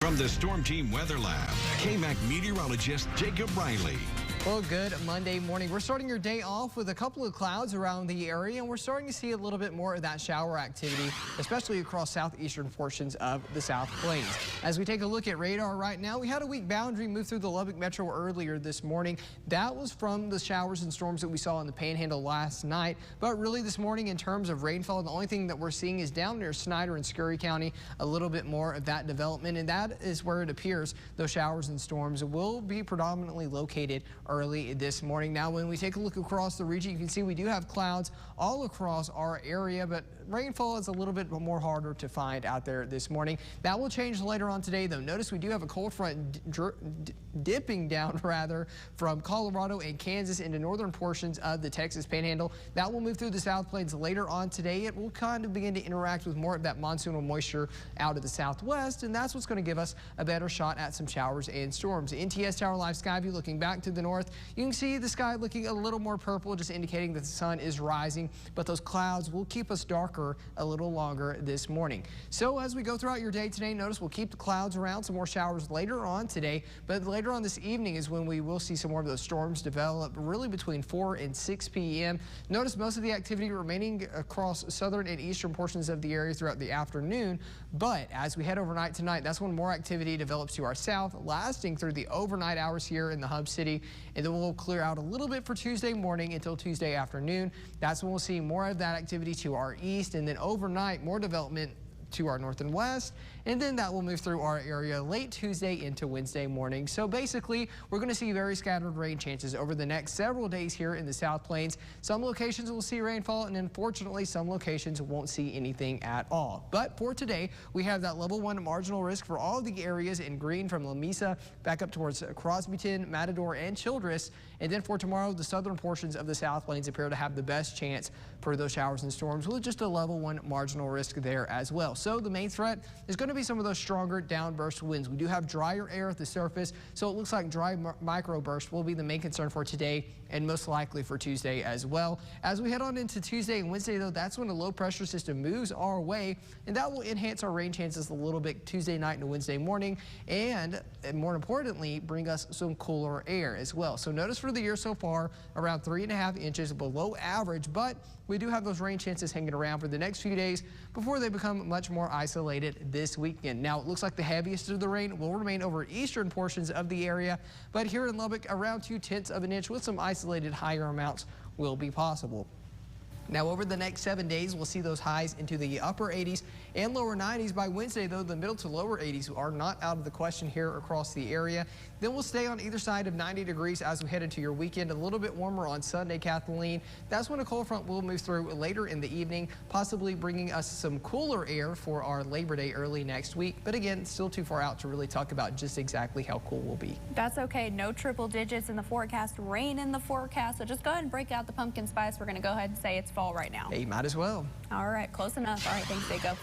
From the Storm Team Weather Lab, KAMC Meteorologist Jacob Riley. Well, good Monday morning. We're starting your day off with a couple of clouds around the area, and we're starting to see a little bit more of that shower activity, especially across southeastern portions of the South Plains. As we take a look at radar right now, we had a weak boundary move through the Lubbock Metro earlier this morning. That was from the showers and storms that we saw in the Panhandle last night. But really this morning, in terms of rainfall, the only thing that we're seeing is down near Snyder and Scurry County, a little bit more of that development, and that is where it appears those showers and storms will be predominantly located early this morning. Now, when we take a look across the region, you can see we do have clouds all across our area, but rainfall is a little bit more harder to find out there this morning. That will change later on today, though. Notice we do have a cold front dipping down from Colorado and Kansas into northern portions of the Texas Panhandle. That will move through the South Plains later on today. It will kind of begin to interact with more of that monsoonal moisture out of the southwest, and that's what's going to give us a better shot at some showers and storms. NTS Tower Live Sky View looking back to the north. You can see the sky looking a little more purple, just indicating that the sun is rising, but those clouds will keep us darker a little longer this morning. So as we go throughout your day today, notice we'll keep the clouds around, some more showers later on today, but later on this evening is when we will see some more of those storms develop, really between 4 and 6 p.m. Notice most of the activity remaining across southern and eastern portions of the area throughout the afternoon, but as we head overnight tonight, that's when more activity develops to our south, lasting through the overnight hours here in the hub city, and then we'll clear out a little bit for Tuesday morning until Tuesday afternoon. That's when we'll see more of that activity to our east, and then overnight more development to our north and west, and then that will move through our area late Tuesday into Wednesday morning. So basically, we're going to see very scattered rain chances over the next several days here in the South Plains. Some locations will see rainfall, and unfortunately, some locations won't see anything at all. But for today, we have that level 1 marginal risk for all of the areas in green from Lamesa back up towards Crosbyton, Matador, and Childress. And then for tomorrow, the southern portions of the South Plains appear to have the best chance for those showers and storms with just a level 1 marginal risk there as well. So the main threat is going to be some of those stronger downburst winds. We do have drier air at the surface, so it looks like dry microburst will be the main concern for today and most likely for Tuesday as well. As we head on into Tuesday and Wednesday, though, that's when a low pressure system moves our way, and that will enhance our rain chances a little bit Tuesday night and Wednesday morning, and more importantly, bring us some cooler air as well. So notice for the year so far, around 3.5 inches below average, but we do have those rain chances hanging around for the next few days before they become much more isolated this weekend. Now, it looks like the heaviest of the rain will remain over eastern portions of the area, but here in Lubbock, around 2/10 of an inch with some isolated higher amounts will be possible. Now, over the next 7 days, we'll see those highs into the upper 80s and lower 90s. By Wednesday, though, the middle to lower 80s are not out of the question here across the area. Then we'll stay on either side of 90 degrees as we head into your weekend. A little bit warmer on Sunday, Kathleen. That's when a cold front will move through later in the evening, possibly bringing us some cooler air for our Labor Day early next week. But again, still too far out to really talk about just exactly how cool we'll be. That's okay. No triple digits in the forecast, rain in the forecast. So just go ahead and break out the pumpkin spice. We're going to go ahead and say it's fall right now. Hey, might as well. All right, close enough. All right, thanks, Jacob.